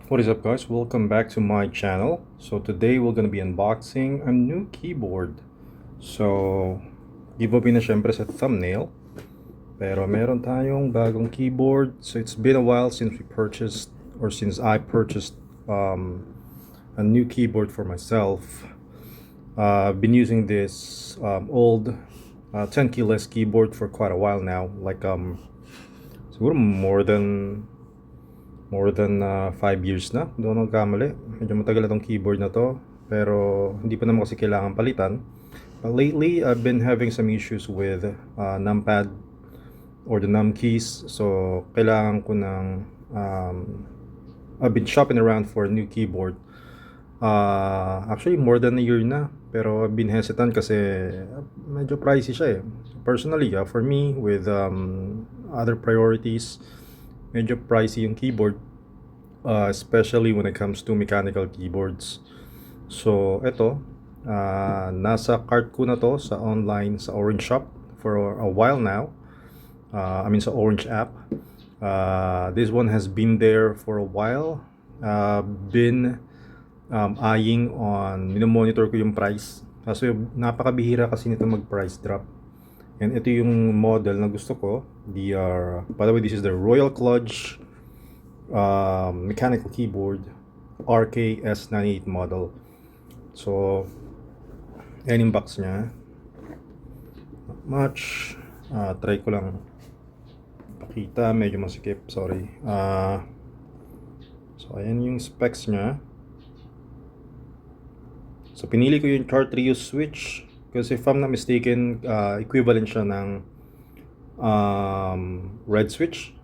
What is up, guys? Welcome back to my channel. So today we're gonna be unboxing a new keyboard. So give up na syempre sa thumbnail, pero meron tayong bagong keyboard. So it's been a while since we purchased, or since I purchased a new keyboard for myself. I've been using this old 10 keyless keyboard for quite a while now, like siguro more than 5 years na. Doon nagkamali. Medyo matagal na tong keyboard na to. Pero hindi pa naman kasi kailangan palitan. But lately, I've been having some issues with numpad or the num keys. So, kailangan ko ng I've been shopping around for a new keyboard. Actually, more than a year na. Pero I've been hesitant kasi medyo pricey siya eh. Personally, for me, with other priorities, medyo pricey yung keyboard, especially when it comes to mechanical keyboards. So eto, nasa cart ko na to sa online sa Orange Shop for a while now. Sa Orange app. This one has been there for a while. Been eyeing on, minomonitor ko yung price. Kasi napakabihira kasi nito mag-price drop. And ito yung model na gusto ko. By the way, this is the Royal Kludge mechanical keyboard RKS98 model. So, yan yung box niya. Not much. Try ko lang pakita. Medyo masikip. Sorry. So, ayan yung specs niya. So, pinili ko yung Chartreuse switch. Kasi if I'm not mistaken, equivalent siya ng red switch.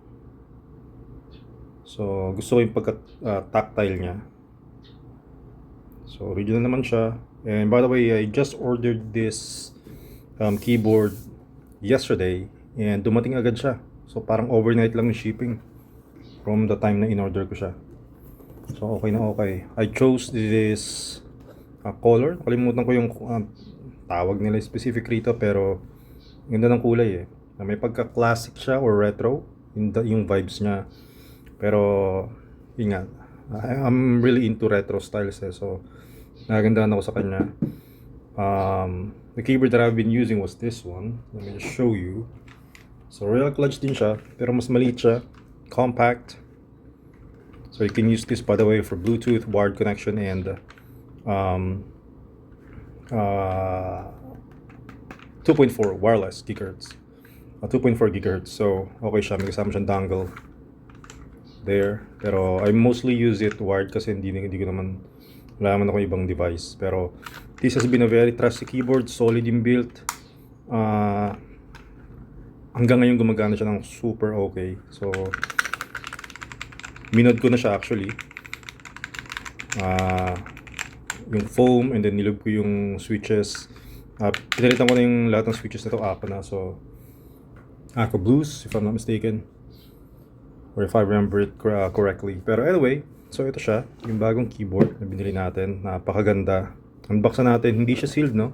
So gusto ko yung pagka-tactile niya. So original naman siya. And by the way, I just ordered this keyboard yesterday and dumating agad siya. So parang overnight lang yung shipping from the time na in-order ko siya. So okay na okay. I chose this color. Kalimutan ko yung tawag nila specific rito, pero ganda ng kulay eh. May pagka-classic siya or retro yung vibes niya. Pero yun nga, I'm really into retro styles eh. So nagandahan ako sa kanya. The keyboard that I've been using was this one. Let me just show you. So Royal Kludge din siya, pero mas maliit siya, compact. So you can use this, by the way, for Bluetooth, wired connection, and 2.4 wireless gigahertz. 2.4 gigahertz. So okay siya, may kasama siyang dongle there. Pero I mostly use it wired kasi hindi ko naman, wala naman ako ibang device. Pero this has been a very trusty keyboard, solid in built. Hanggang ngayon gumagana siya ng super okay. So minod ko na siya actually. Yung foam, and then nilog ko yung switches. Pinalitan ko na yung lahat ng switches na to, Aqua na. So Aqua Blues, if I'm not mistaken, or if I remember it correctly. Pero anyway, so ito siya, yung bagong keyboard na binili natin. Napakaganda. Unboxan natin, hindi siya sealed, no?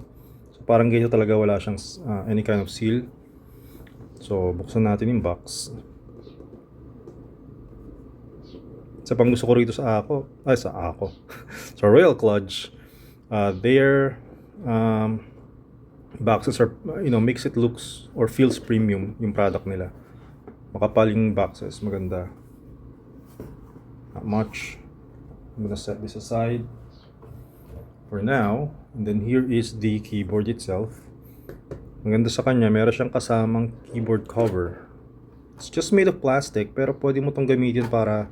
So parang ganyan talaga, wala siyang any kind of seal. So buksan natin yung box. Sa pang gusto ko rito sa Ako. So Royal Kludge, their boxes are, makes it looks or feels premium yung product nila. Makapal yung boxes, maganda. Not much. I'm gonna set this aside for now. And then here is the keyboard itself. Maganda sa kanya, meron siyang kasamang keyboard cover. It's just made of plastic, pero pwede mo tong gamitin para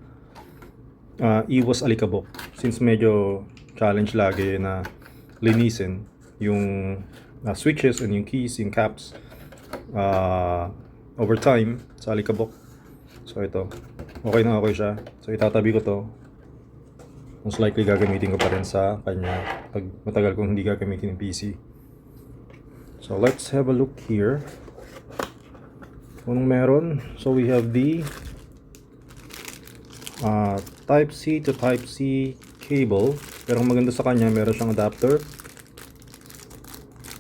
iwas alikabok, since medyo challenge lagi na linisin yung switches and yung keys, yung caps over time sa alikabok. So ito, okay na okay siya. So itatabi ko to. Most likely gagamitin ko pa rin sa kanya pag matagal kong hindi gagamitin yung PC. So let's have a look here. Anong meron? So we have the Type-C to Type-C cable. Pero ang maganda sa kanya, meron siyang adapter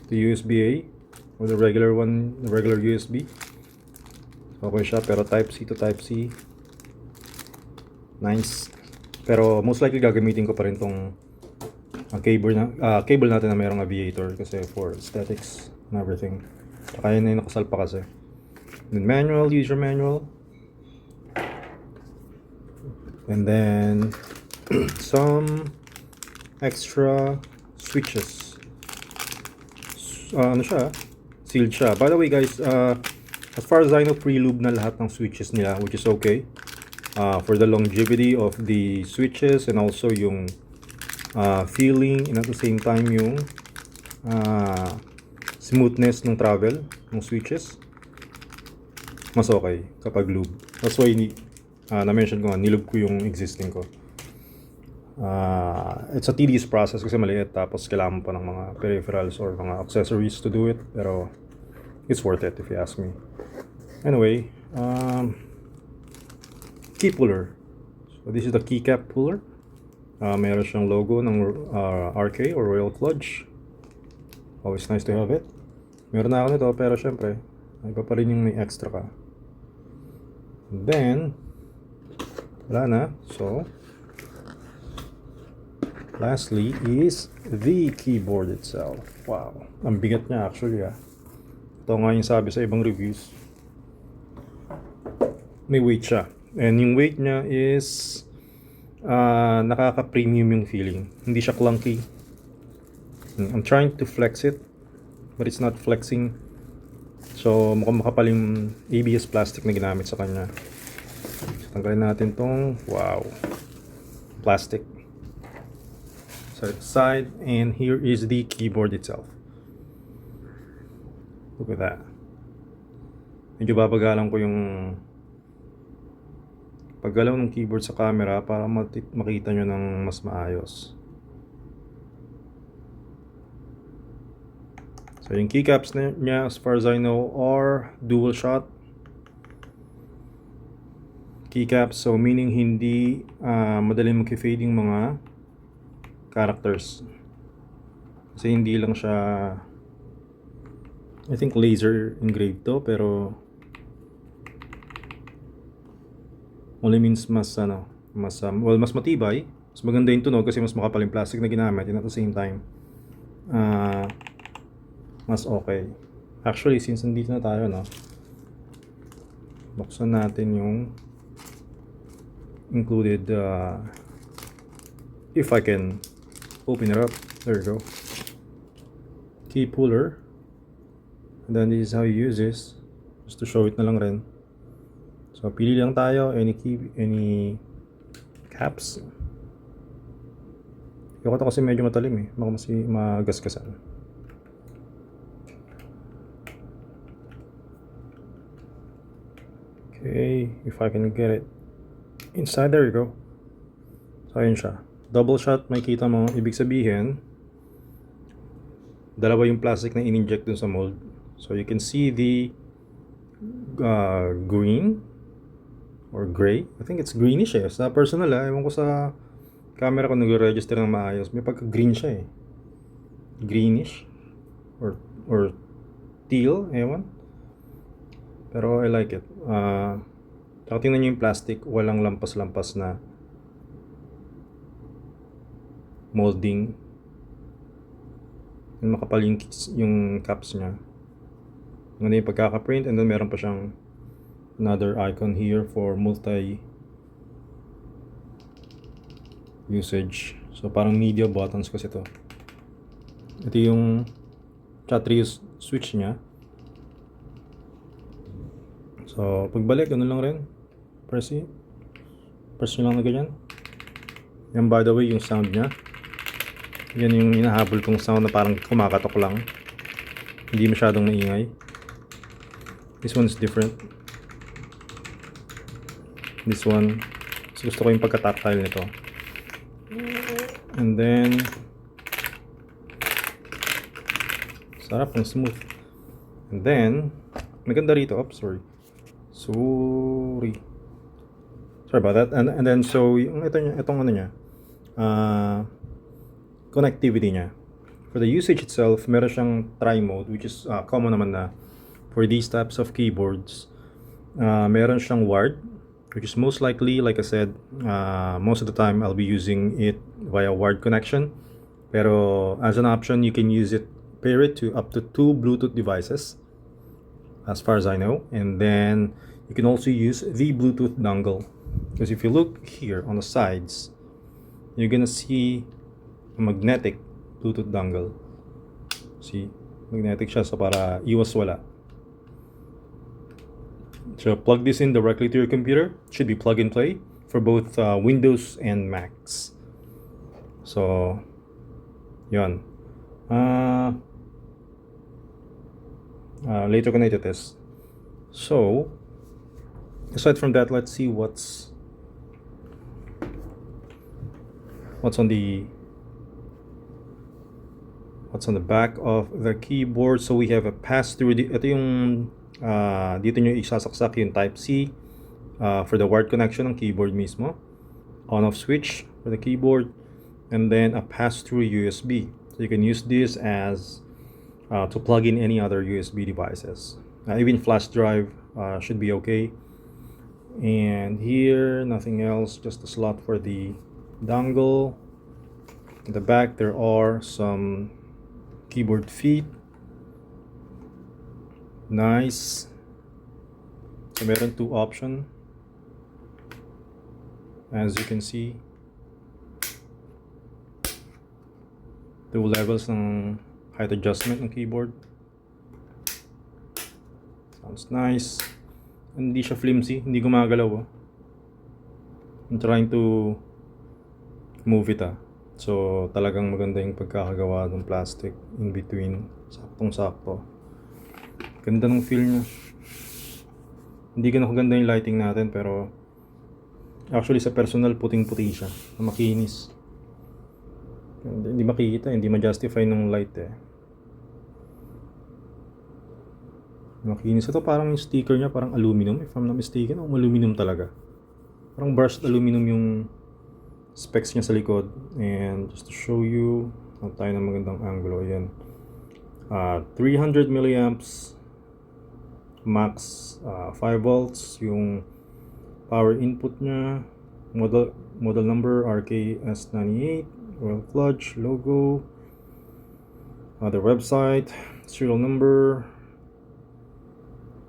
to USB-A or the regular USB. Okay siya, pero Type-C to Type-C. Nice. Pero most likely gagamitin ko pa rin tong cable natin na mayroong aviator kasi for aesthetics and everything. Saka yun na yung nakasalpa kasi. Then manual, user manual. And then some extra switches. Ano siya? Sealed siya. By the way guys, as far as I know, pre-lube na lahat ng switches nila, which is okay. For the longevity of the switches and also yung feeling and at the same time yung smoothness ng travel ng switches, mas okay kapag lube. That's why na-mention ko nga, nilube ko yung existing ko. It's a tedious process kasi maliit, tapos kailangan pa ng mga peripherals or mga accessories to do it, pero it's worth it if you ask me. Anyway, key puller. So this is the keycap puller. Meron siyang logo ng RK or Royal Clutch. Always nice to have it. Meron na ako nito, pero syempre iba pa rin yung may extra ka. And then wala na. So lastly is the keyboard itself. Wow, ang bigat niya actually Ito nga yung sabi sa ibang reviews. May weight siya. And yung weight niya is nakaka-premium yung feeling. Hindi siya clunky. I'm trying to flex it, but it's not flexing. So mukhang makapal yung ABS plastic na ginamit sa kanya. So, tanggalin natin tong plastic. Side, and here is the keyboard itself. Look at that. Medyo babagalan ko yung paggalaw ng keyboard sa camera para makita nyo ng mas maayos. So yung keycaps niya, as far as I know, are dual shot keycaps. So meaning hindi madaling mag-fade yung mga characters. Kasi hindi lang siya, I think laser engraved to, pero only means mas mas matibay, mas maganda yung tunog kasi mas makapal yung plastic na ginamit, and at the same time mas okay. Actually, since nandito na tayo, buksan natin yung included, if I can open it up. There you go. Key puller. And then this is how you use this, just to show it na lang rin. So pili lang tayo any caps. Yung to kasi medyo matalim baka mas magasgasan. Okay, if I can get it inside, there you go. So ayun siya, double shot. Makikita mo, ibig sabihin dalawa yung plastic na in-inject dun sa mold. So you can see the green or gray. I think it's greenish sa personal ewan ko sa camera ko nag-register ng maayos, may pagka-green siya greenish or teal, ewan. Pero I like it. Tingnan nyo yung plastic, walang lampas-lampas na molding. Yung makapal yung caps nya. Yung pagkaka-print, and then meron pa siyang another icon here for multi usage. So parang media buttons kasi to. Ito yung chat switch nya. So pagbalik, ganun lang rin. Press nyo lang na ganyan. Yan, by the way, yung sound nya. Yan yung hinahabol kong sound na parang kumakatok lang. Hindi masyadong maingay. This one's different. This one, gusto ko yung pagka-tactile nito. And then sarap, ang smooth. And then maganda rito, sorry about that. And then so yung itong ano niya, connectivity niya. For the usage itself, meron siyang tri-mode, which is common naman na for these types of keyboards. Meron siyang wired which is most likely, like I said, most of the time I'll be using it via wired connection. Pero as an option, you can use it, pair it to up to 2 Bluetooth devices, as far as I know. And then you can also use the Bluetooth dongle, because if you look here on the sides, you're gonna see a magnetic Bluetooth dongle. See, magnetic siya, so para iwas wala. So plug this in directly to your computer. It should be plug and play for both Windows and Macs. So yun. Later ko na ito-test. So aside from that, let's see what's on the back of the keyboard. So we have a pass-through. Ito yung dito nyo isasaksak yung Type-C for the wired connection ng keyboard mismo. On-off switch for the keyboard. And then a pass-through USB. So you can use this as to plug in any other USB devices. Even flash drive should be okay. And here, nothing else, just a slot for the dongle. In the back, there are some keyboard feet. Nice. So meron 2 option, as you can see. 2 levels ng height adjustment ng keyboard. Sounds nice. Hindi siya flimsy, hindi gumagalaw. I'm trying to move it. So talagang maganda yung pagkakagawa ng plastic in between. Saktong-sakto. Ganda ng feel niya. Hindi ganun kaganda yung lighting natin, pero actually sa personal, puting-puti siya. Makinis. Hindi makikita, hindi ma-justify ng light Makinis. Ito parang yung sticker niya, parang aluminum, if I'm not mistaken. Aluminum talaga. Parang brushed aluminum yung specs niya sa likod. And just to show you, tayo ng magandang angulo. Ayan. 300 milliamps max, 5 volts yung power input niya. Model number RKS98, Royal Clutch logo, their website, serial number.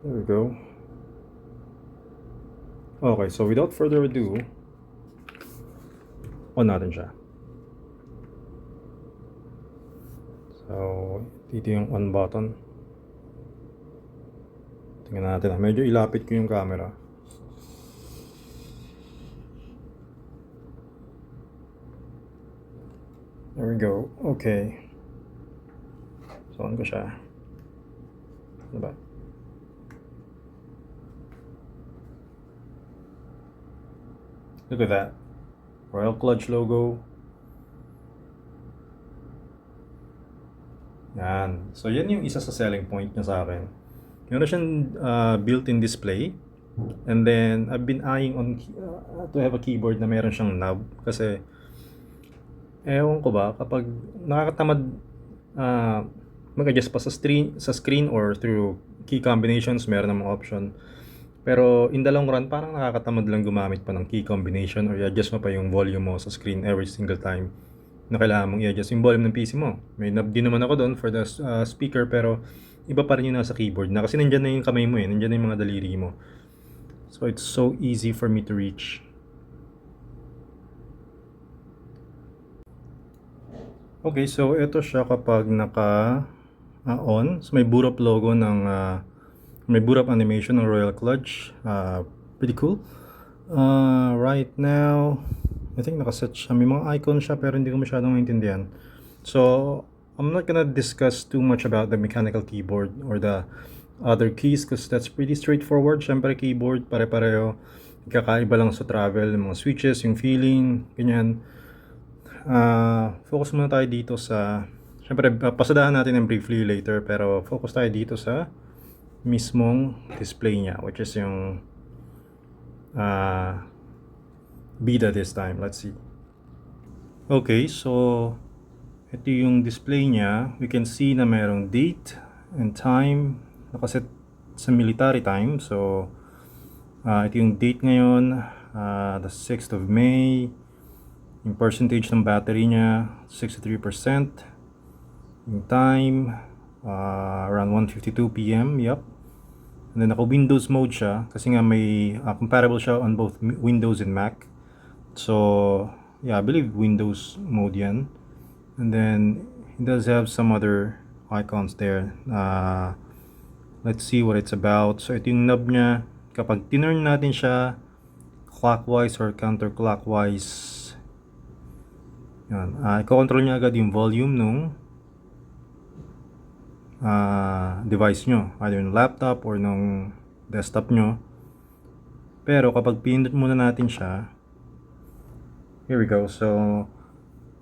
There we go. Okay, so without further ado, on natin siya. So dito yung on button. Tingnan natin. Medyo ilapit ko yung camera. There we go. Okay. So on ko siya. Diba? Look at that. Royal Clutch logo. Yan. So yan yung isa sa selling point niya sa akin. Meron siyang built-in display. And then I've been eyeing on to have a keyboard na meron siyang knob, kasi ewan ko ba, kapag nakakatamad mag-adjust pa sa screen or through key combinations, meron namang option. Pero in the long run, parang nakakatamad lang gumamit pa ng key combination or i-adjust mo pa yung volume mo sa screen every single time na kailangan mong i-adjust yung volume ng PC mo. May knob din naman ako doon for the speaker, pero iba pa rin yung nasa keyboard na, kasi nandyan na yung kamay mo nandyan na yung mga daliri mo. So it's so easy for me to reach. Okay, so ito siya kapag naka-on. So may boot up logo ng may boot up animation ng Royal Clutch. Pretty cool. Right now, I think nakaset siya. May mga icon siya pero hindi ko masyadong maintindihan. So I'm not gonna discuss too much about the mechanical keyboard or the other keys, because that's pretty straightforward. Syempre keyboard, pare-pareho. Kakaiba lang sa travel, yung mga switches, yung feeling, ganyan. Focus muna tayo dito sa, syempre pasadahan natin ng briefly later, pero focus tayo dito sa mismong display niya, which is yung beta this time. Let's see. Okay, so ito yung display niya. We can see na mayroong date and time, nakaset sa military time. So Ito yung date ngayon, the 6th of May. Yung percentage ng battery niya, 63%. Yung time, around 1:52 p.m. Yup. And then naka-Windows mode siya kasi nga may compatible siya on both Windows and Mac. So, yeah, I believe Windows mode yan. And then it does have some other icons there. Let's see what it's about. So, ito yung knob niya. Kapag tinurn natin siya clockwise or counterclockwise, yan, i-control niya agad yung volume nung device nyo, either yung laptop or nung desktop nyo. Pero kapag pinindot muna natin siya, here we go. So,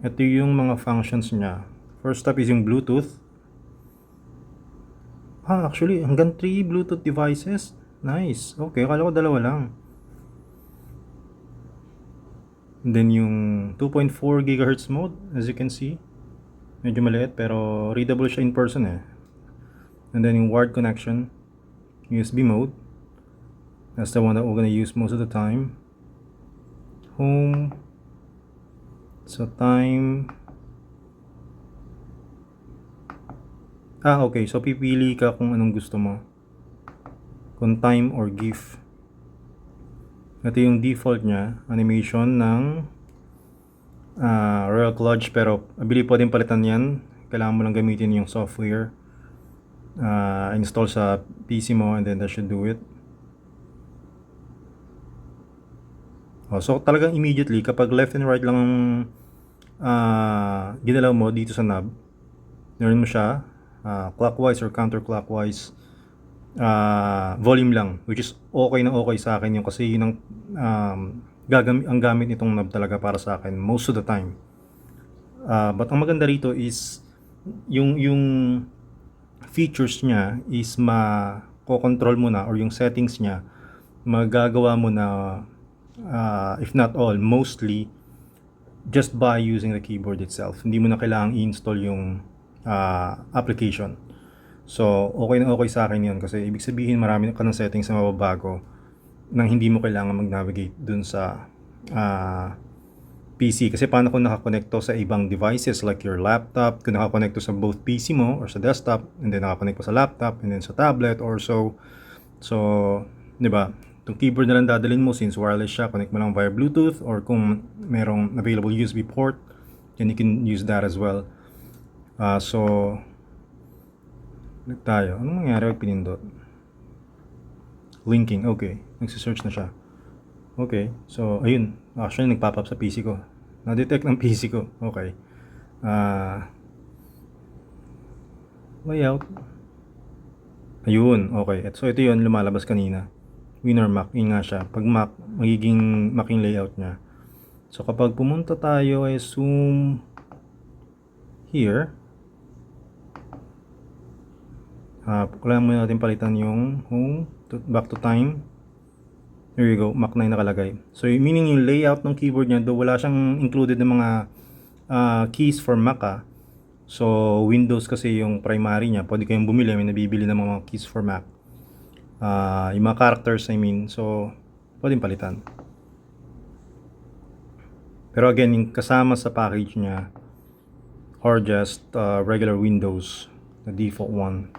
ito yung mga functions niya. First up is yung Bluetooth. Actually, hanggang 3 Bluetooth devices. Nice. Okay, akala ko dalawa lang. And then yung 2.4 GHz mode, as you can see. Medyo maliit pero readable siya in person eh. And then yung wired connection, USB mode. That's the one that we're gonna use most of the time. Home. So time. Okay. So pipili ka kung anong gusto mo. Kung time or GIF. Ito yung default niya, animation ng Royal Clutch, pero I believe pwedeng palitan yan. Kailangan mo lang gamitin yung software. Install sa PC mo and then that should do it. So talagang immediately kapag left and right lang ang ginalaw mo dito sa knob, turn mo siya clockwise or counterclockwise, volume lang, which is okay na okay sa akin yun kasi yun ang ang gamit nitong knob talaga para sa akin most of the time. But ang maganda rito is yung features niya is ko-control mo na, or yung settings niya magagawa mo na, if not all, mostly just by using the keyboard itself. Hindi mo na kailangang i-install yung application. So okay na okay sa akin yun kasi ibig sabihin marami ka ng settings na mababago nang hindi mo kailangan mag-navigate dun sa PC. Kasi paano kung nakakonekto sa ibang devices like your laptop, kung nakakonekto sa both PC mo or sa desktop, and then nakakonekto sa laptop, and then sa tablet or so. So, di ba? Itong keyboard na lang dadalhin mo since wireless siya, connect mo lang via Bluetooth, or kung merong available USB port, then you can use that as well. So, tayo. Anong mangyari pag pinindot? Linking. Okay. Nagsisearch na siya. Okay. So, ayun. Actually, nagpop up sa PC ko. Na-detect ng PC ko. Okay. Layout. Ayun. Okay. So, ito yun. Lumalabas kanina. Winner Mac. Yun nga siya. Pag Mac, magiging Mac yung layout niya. So, kapag pumunta tayo ay zoom here. Kailangan muna natin palitan yung home. Back to time. There you go, Mac 9 nakalagay. So meaning yung layout ng keyboard niya, though wala siyang included ng mga keys for Mac So Windows kasi yung primary niya, pwede kayong bumili, may nabibili ng mga keys for Mac. Yung mga characters, I mean, so pwedeng palitan. Pero again, yung kasama sa package niya, or just regular Windows, the default one.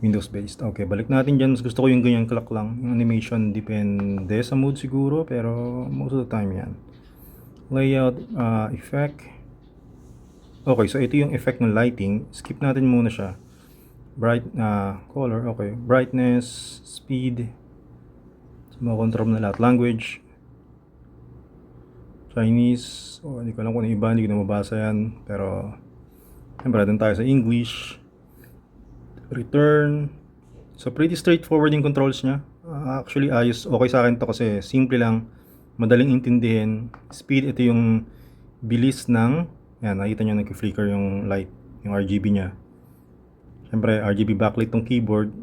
Windows based. Okay, balik natin dyan. Mas gusto ko yung ganyan clock lang. Yung animation depende sa mood siguro, pero most of the time yan. Layout, effect. Okay, so ito yung effect ng lighting. Skip natin muna siya. Bright, color, okay. Brightness, speed. So, makontrol na lahat. Language. Chinese. Hindi ko alam kung ano iba, hindi ko na mabasa yan. Pero, siyempre, doon tayo sa English. Return. So pretty straightforward yung controls niya. Actually ayos, okay sa akin to kasi simple lang, madaling intindihin. Speed, ito yung bilis ng, yan, nakita nyo nag-flicker yung light, yung RGB niya. Siyempre RGB backlit tong keyboard.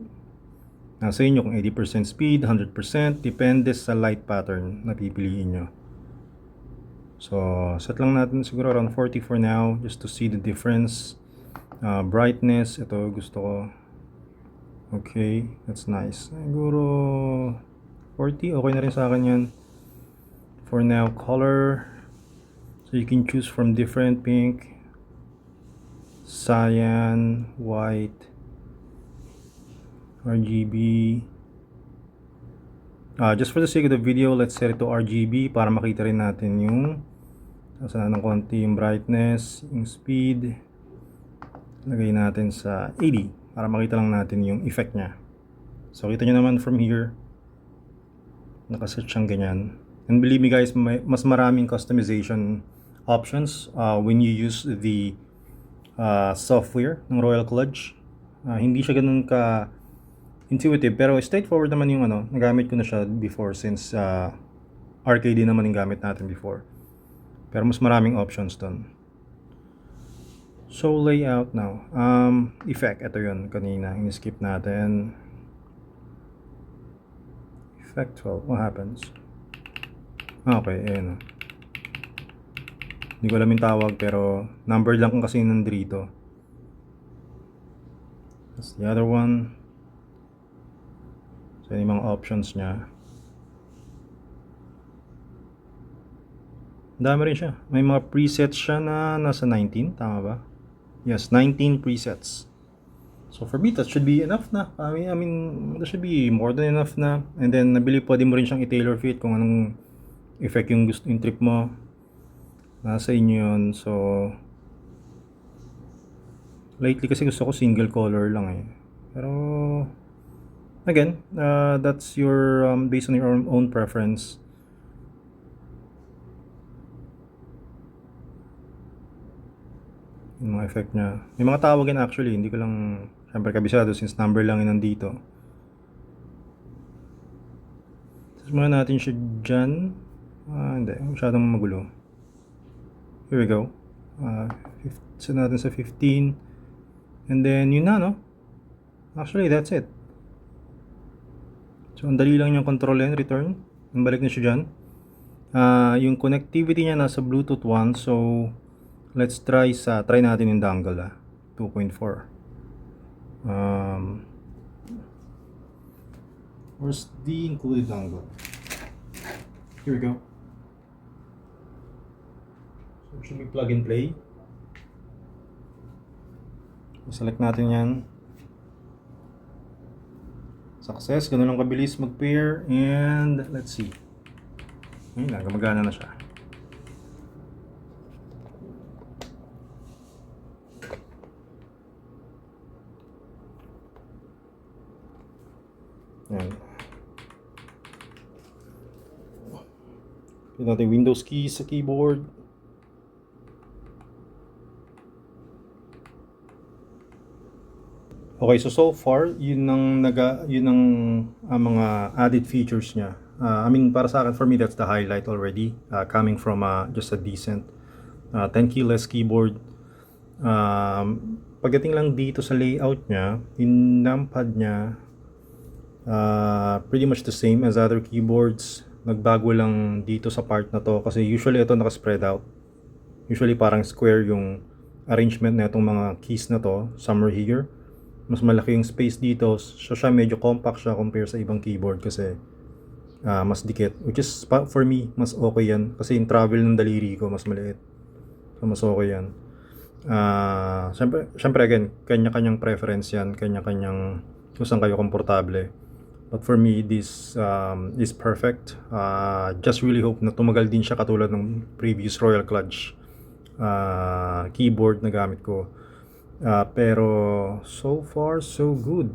Nasa inyo kung 80% speed, 100%, depende sa light pattern na pipiliin nyo. So set lang natin siguro around 40 for now just to see the difference. Brightness, ito gusto ko. Okay, that's nice. Siguro 40, okay na rin sa akin yan. For now, color. So you can choose from different pink, cyan, white, RGB. Just for the sake of the video, let's set it to RGB para makita rin natin yung saan ng konti yung brightness, yung speed. Lagay natin sa 80 para makita lang natin yung effect nya. So kita nyo naman from here, nakaset siyang ganyan. And believe me guys, mas maraming customization options when you use the software ng Royal Kludge. Hindi siya ganun ka intuitive, pero straightforward naman yung nagamit ko na siya before since RKD naman yung gamit natin before. Pero mas maraming options dun. So layout now. Effect, ito yun kanina, in-skip natin. Effect 12, what happens? Okay, ayan. Hindi ko alam yung tawag pero number lang kung kasi nandito. That's the other one. So yung mga options niya. Dami rin siya. May mga presets siya na nasa 19, tama ba? Yes, 19 presets. So for me, that should be enough na. I mean, that should be more than enough na. And then, pwede mo rin siyang i-tailor fit kung anong effect yung gusto yung trip mo. Nasa inyo yun. So, lately kasi gusto ko single color lang eh. Pero, again, that's your, based on your own preference. Yung mga effect niya. May mga tawagin actually, hindi ko lang syempre kabisado since number lang yun nandito. Tapos muna natin siya dyan. Hindi, masyadong magulo. Here we go. Set natin sa 15. And then yun na, no? Actually, that's it. So, ang dali lang niyang control and return. Balik na siya dyan. Yung connectivity niya nasa Bluetooth 1. So, let's try natin yung dongle 2.4. Where's the included dongle? Here we go. So it should be plug and play. Select natin yan. Success, ganun lang kabilis mag-pair. And let's see. Ayun na, gumagana na siya. Yan. Pili natin Windows keys sa keyboard. Okay, so far yun ang mga added features niya. I mean, para sa akin, for me, that's the highlight already. Coming from just a decent 10 keyless keyboard. Pagdating lang dito sa layout niya, yung numpad niya, pretty much the same as other keyboards. Nagbago lang dito sa part na to kasi usually ito naka-spread out. Usually parang square yung arrangement na itong mga keys na to. Some are here. Mas malaki yung space dito. So siya medyo compact siya compare sa ibang keyboard kasi mas dikit. Which is for me, mas okay yan. Kasi yung travel ng daliri ko mas maliit. So mas okay yan. Syempre again, kanya-kanyang preference yan. Kanya-kanyang kung saan kayo komportable. But for me, this is perfect. Just really hope na tumagal din siya katulad ng previous Royal Kludge keyboard na gamit ko. Pero so far so good.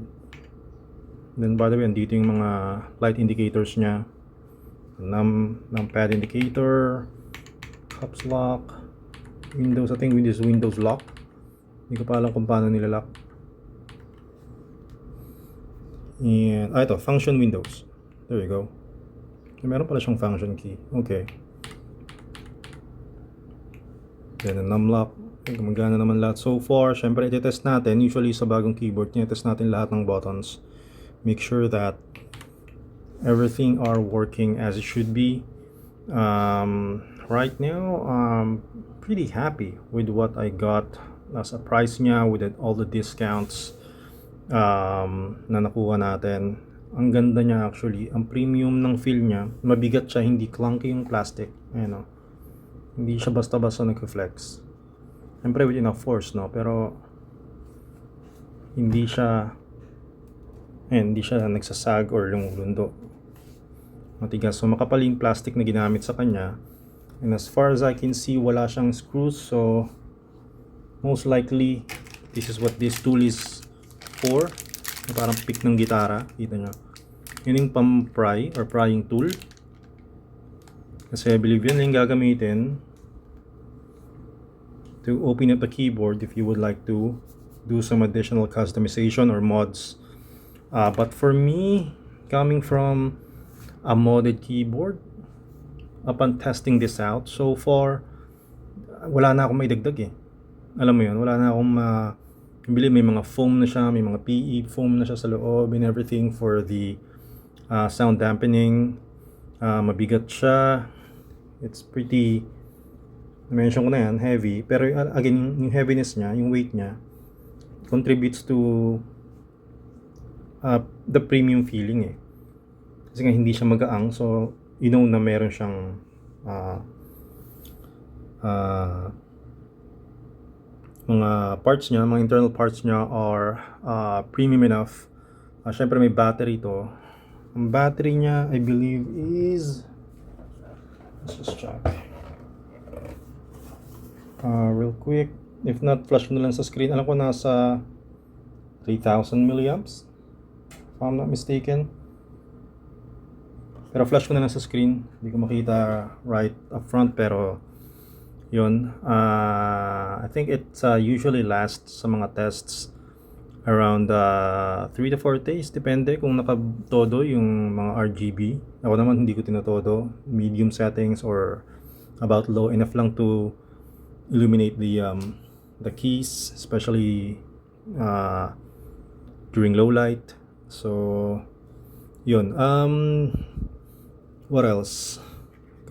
Then by the way, andito yung mga light indicators niya. Numpad indicator, caps lock, Windows, I think this is Windows lock. Hindi ko pa alam kung paano nilalock. And ito, function Windows. There you go. Meron pala siyang function key. Okay. Then numlock. Gumagana naman lahat so far. Syempre, i-test natin. Usually sa bagong keyboard, i-test natin lahat ng buttons. Make sure that everything are working as it should be. Right now, I'm pretty happy with what I got. Nasa price niya with all the discounts na nakuha natin. Ang ganda niya actually. Ang premium ng feel niya. Mabigat siya, hindi clunky yung plastic. Ayan o. Hindi siya basta-basta nag-flex. Siyempre with enough force, no? Pero hindi siya hindi siya nagsasag or lumulundo. Matigas. So makapal yung plastic na ginamit sa kanya. And as far as I can see, wala siyang screws. So most likely, this is what this tool is for. Parang pick ng gitara. Kita nyo. Yun yung pam-pry or prying tool. Kasi I believe yun yung gagamitin to open up a keyboard if you would like to do some additional customization or mods. But for me, coming from a modded keyboard, upon testing this out, so far, wala na akong maidagdag eh. Alam mo yun, wala na akong bili, may mga foam na siya, may mga PE foam na siya sa loob and everything for the sound dampening. Mabigat siya. It's pretty, na-mention ko na yan, heavy. Pero again, yung heaviness niya, yung weight niya, contributes to the premium feeling eh. Kasi nga hindi siya magaang, so you know na meron siyang mga parts niya, mga internal parts niya are premium enough. Syempre may battery to. Ang battery niya, I believe is, let's just check real quick. If not, flash ko na lang sa screen. Alam ko nasa 3,000 milliamps if I'm not mistaken. Pero flash ko na lang sa screen. Hindi ko makita right up front, pero yun. I think it usually lasts sa mga tests around 3 to 4 days. Depende kung nakatodo yung mga RGB. Ako naman hindi ko tinotodo. Medium settings or about low enough lang to illuminate the keys, especially during low light. So yun. What else?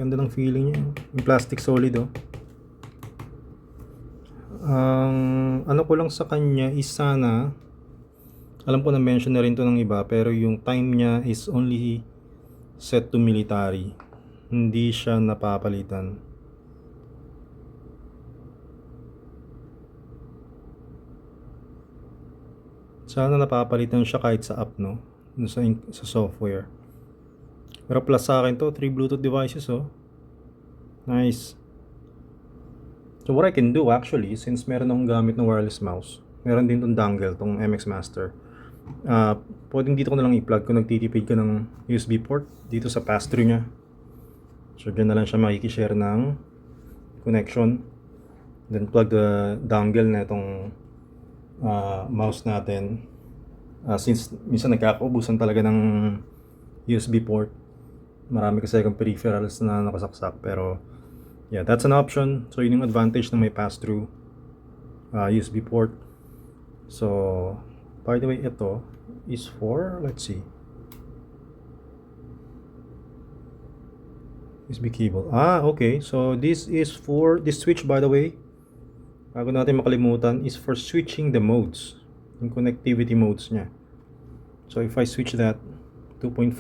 Ganda ng feeling niya. Yung plastic solid oh. Ano ko lang sa kanya is sana, alam ko na mention na rin to ng iba, pero yung time niya is only set to military. Hindi siya napapalitan. Sana napapalitan siya kahit sa app, no? Sa software. Pero plus sa akin to, 3 Bluetooth devices, oh. Nice. So what I can do actually, since meron akong gamit na wireless mouse, meron din tong dongle, tong MX Master. Pwedeng dito ko na lang i-plug kung nagtitipid ka ng USB port dito sa pass-through niya. So dyan na lang siya makikishare ng connection. Then plug the dongle na itong mouse natin. Since minsan nagkakaubusan talaga ng USB port. Marami kasi akong peripherals na nakasaksak, pero yeah, that's an option. So yun yung advantage ng may pass-through USB port. So by the way, ito is for, let's see, USB cable. Okay. So this is for, this switch by the way, bago natin makalimutan, is for switching the modes, yung connectivity modes niya. So if I switch that 2.4,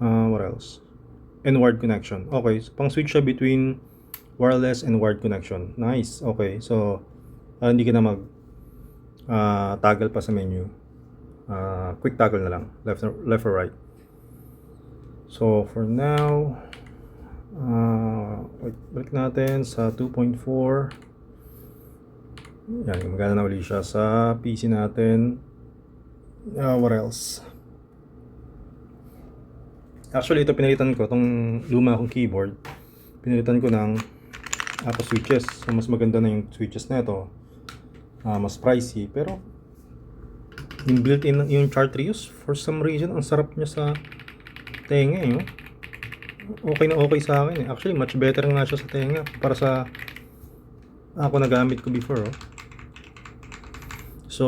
what else? And wired connection. Okay, so pang switch siya between wireless and wired connection. Nice. Okay, so hindi ka na mag toggle pa sa menu. Quick toggle na lang, left or right. So for now, balik natin sa 2.4. Yan, magana na ulit siya sa PC natin. What else? Actually, ito pinalitan ko, itong luma kong keyboard, pinalitan ko ng Apple switches. So mas maganda na yung switches na ito. Mas pricey, pero yung built-in yung Chartreuse, for some reason ang sarap niya sa tenga eh. Okay na okay sa akin eh. Actually, much better nga siya sa tenga para sa ako nagamit ko before. So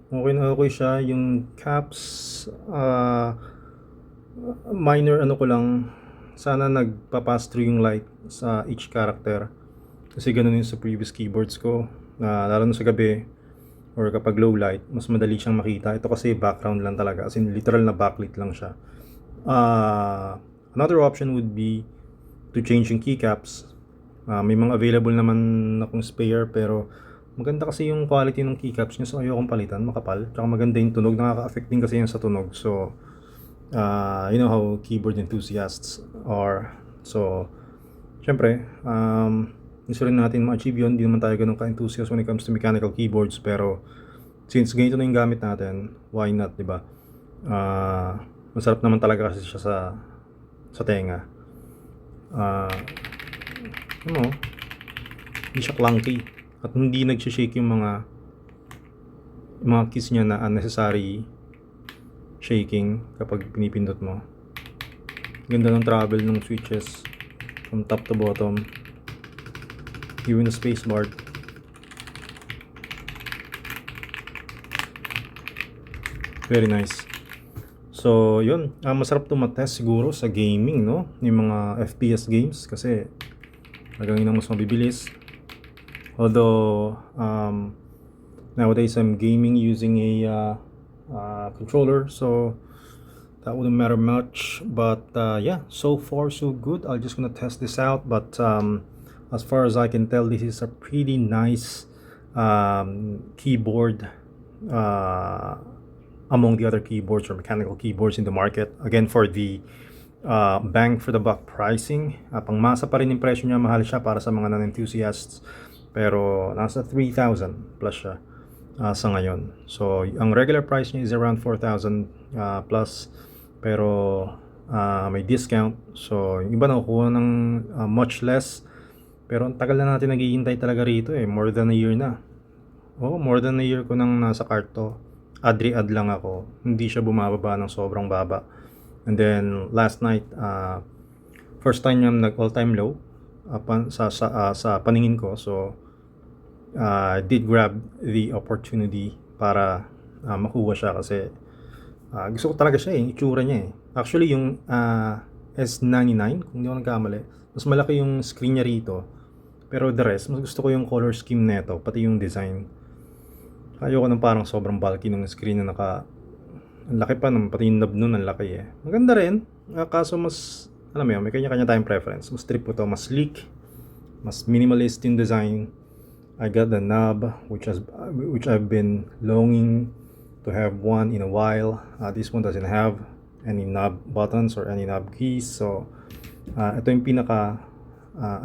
okay na okay siya. Yung caps, minor ano ko lang, sana nagpa-pass through yung light sa each character, kasi ganun yung sa previous keyboards ko. lalo na sa gabi or kapag low light, mas madali siyang makita. Ito kasi background lang talaga, as in literal na backlit lang siya. Another option would be to change yung keycaps. May mga available naman akong spare, pero maganda kasi yung quality ng keycaps niya, so ayokong palitan, makapal. Tsaka maganda yung tunog, nakaka-affect din kasi yan sa tunog. So you know how keyboard enthusiasts are. So syempre, gusto rin natin ma-achieve yun. Hindi naman tayo ganun ka-enthusiast when it comes to mechanical keyboards, pero since ganito na yung gamit natin, why not, di ba? Masarap naman talaga kasi siya sa tenga. Ano, hindi siya clunky at hindi nagsishake yung mga keys niya na unnecessary shaking kapag pinipindot mo. Ganda ng travel ng switches from top to bottom, even the space bar. Very nice. So yun, masarap to matest siguro sa gaming, no? Yung mga FPS games kasi talagang yun ang mas mabibilis. Although nowadays I'm gaming using a controller, so that wouldn't matter much. But yeah, so far so good. I'm just gonna test this out, but as far as I can tell, this is a pretty nice keyboard among the other keyboards or mechanical keyboards in the market. Again, for the bang for the buck pricing, pangmasa pa rin yung presyo niya, mahal siya para sa mga non-enthusiasts, pero nasa 3,000 plus siya sa ngayon. So ang regular price niya is around 4,000 plus, pero may discount, so yung iba nakukuha ng much less. Pero ang tagal na natin naghihintay talaga rito, more than a year na. More than a year ko nang nasa cart to. Ad lang ako, hindi siya bumababa ng sobrang baba. And then last night, first time niya nag all-time low sa paningin ko. So I did grab the opportunity para makuha siya kasi gusto ko talaga siya, itsura niya. Actually yung S99, kung hindi ako nagkamali, mas malaki yung screen niya rito, pero the rest, mas gusto ko yung color scheme neto, pati yung design. Ayoko ng parang sobrang bulky ng screen na ang laki pa naman, pati yung knob nun ang laki Maganda rin, kaso mas, alam mo yun, may kanya-kanya tayong preference. Mas trip ko to, mas sleek, mas minimalist yung design. I got the knob, which I've been longing to have one in a while. This one doesn't have any knob buttons or any knob keys, so ito yung pinaka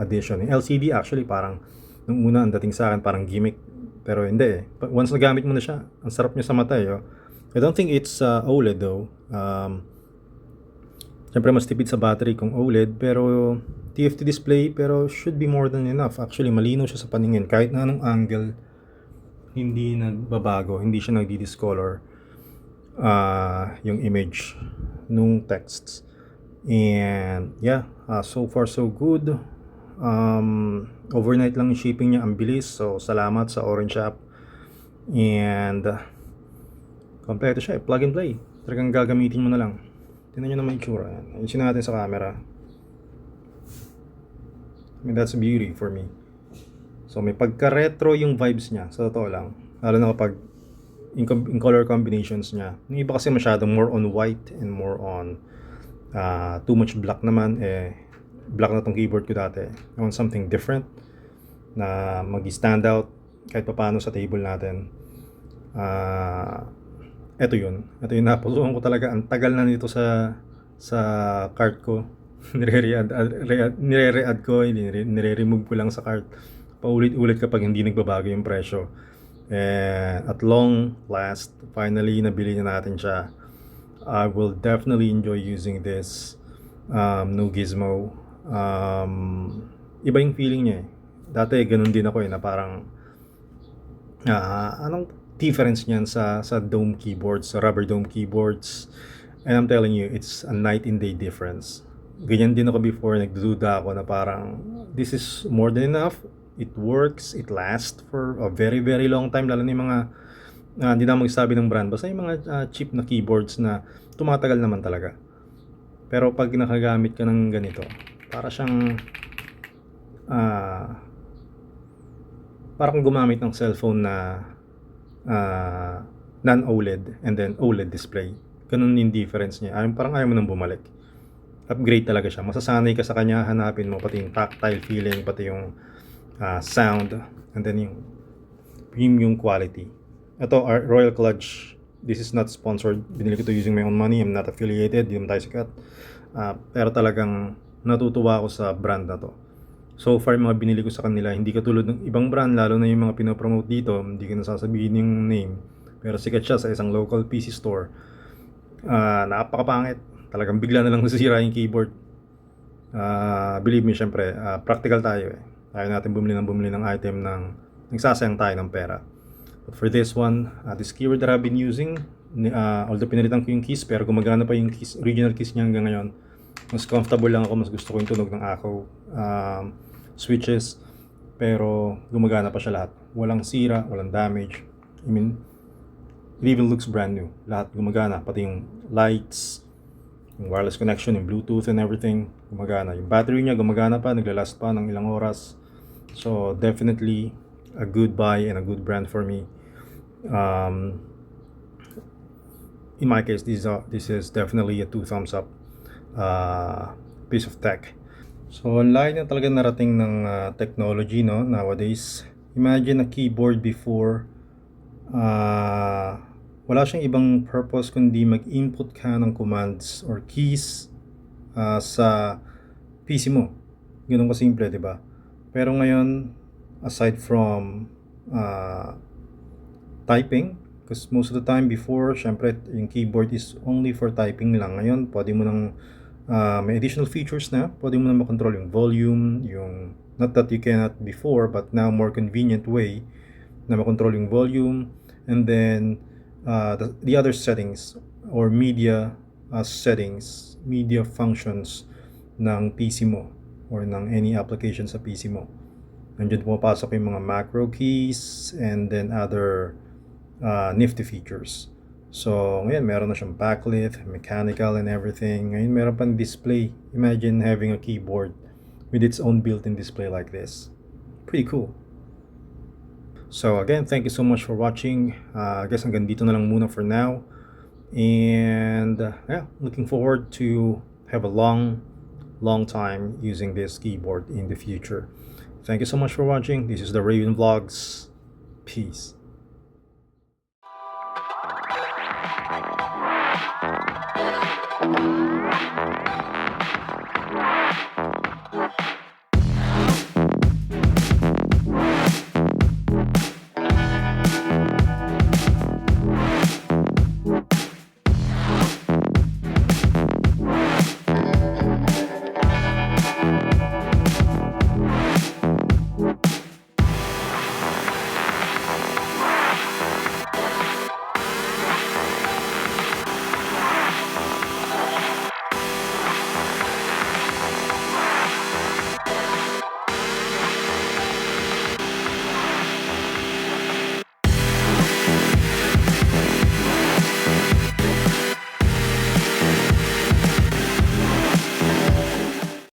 addition. Yung LCD actually parang nung una ang dating sa akin parang gimmick, pero hindi once nagamit mo na siya, ang sarap niya sa mata I don't think it's OLED though. Siyempre mas tipid sa battery kung OLED, pero TFT display, pero should be more than enough. Actually malinaw siya sa paningin kahit na anong angle, hindi nagbabago, hindi siya nagdi-discolor yung image nung texts. And yeah, so far so good. Overnight lang yung shipping niya, ang bilis, so salamat sa Orange app. And kompleto siya, plug and play, talagang gagamitin mo na lang. Tingnan nyo naman yung tsura, ayusin natin sa camera. I mean, that's beauty for me. So may pagka-retro yung vibes niya, sa totoo lang, lalo na kapag in color combinations niya. Yung iba kasi masyadong more on white and more on too much black naman. Black na tong keyboard ko dati. I want something different na mag-stand out kahit pa paano sa table natin. Ito yun napuluhan ko talaga. Ang tagal na nito sa cart ko. Nire-readd ko, nire-remove ko lang sa cart paulit-ulit kapag hindi nagbabago yung presyo. And at long last, finally nabili na natin siya. I will definitely enjoy using this no gizmo. Iba yung feeling niya Dati ganun din ako na parang anong difference niyan sa dome keyboards, sa rubber dome keyboards. And I'm telling you, it's a night and day difference. Ganyan din ako before, nagdududa ako na parang this is more than enough. It works, it lasts for a very very long time, lalo na yung mga hindi na magsabi ng brand, basta yung mga cheap na keyboards na tumatagal naman talaga. Pero pag nakagamit ka ng ganito, para siyang parang gumamit ng cellphone na non-OLED and then OLED display. Ganun yung difference niya. Parang ayaw mo nang bumalik. Upgrade talaga siya. Masasanay ka sa kanya, hanapin mo pati yung tactile feeling, pati yung sound, and then yung premium quality. Ito, Royal Clutch. This is not sponsored. Binili ko to using my own money. I'm not affiliated. Hindi naman tayo sikat. Pero talagang natutuwa ako sa brand na to. So far, mga binili ko sa kanila, hindi katulad ng ibang brand, lalo na yung mga pinopromote dito, hindi ko nasasabihin yung name. Pero sikat siya sa isang local PC store. Napakapangit. Talagang bigla na lang nasisira yung keyboard. Believe me, syempre, practical tayo eh. Ayaw natin bumili ng item ng nagsasayang tayo ng pera. But for this one, this keyboard that I've been using, although pinalitan ko yung keys, pero gumagana pa yung keys, original keys niya hanggang ngayon. Mas comfortable lang ako, mas gusto ko yung tunog ng Akko switches, pero gumagana pa siya lahat. Walang sira, walang damage. I mean, it even looks brand new. Lahat gumagana, pati yung lights, yung wireless connection, yung Bluetooth and everything, gumagana. Yung battery niya gumagana pa, naglalast pa ng ilang oras. So definitely a good buy and a good brand for me. In my case, this is definitely a 2 thumbs up piece of tech. So online na talaga narating ng technology, no, nowadays. Imagine a keyboard before, wala siyang ibang purpose kundi mag-input ka ng commands or keys sa PC mo. Ganun kasimple, di ba? Pero ngayon, aside from typing, because most of the time before, syempre, yung keyboard is only for typing lang. Ngayon, pwede mo nang may additional features na, pwede mo na makontrol yung volume, yung, not that you cannot before, but now more convenient way na makontrol yung volume, and then the other settings or media settings, media functions ng PC mo or ng any application sa PC mo. Nandiyan pumapasok yung mga macro keys and then other nifty features. So, ngayon meron na siyang backlit, mechanical and everything. Ngayon meron pang display. Imagine having a keyboard with its own built-in display like this. Pretty cool. So again, thank you so much for watching. I guess hanggang dito na lang muna for now. And yeah, looking forward to have a long time using this keyboard in the future. Thank you so much for watching. This is the Raven Vlogs. Peace. Thank you.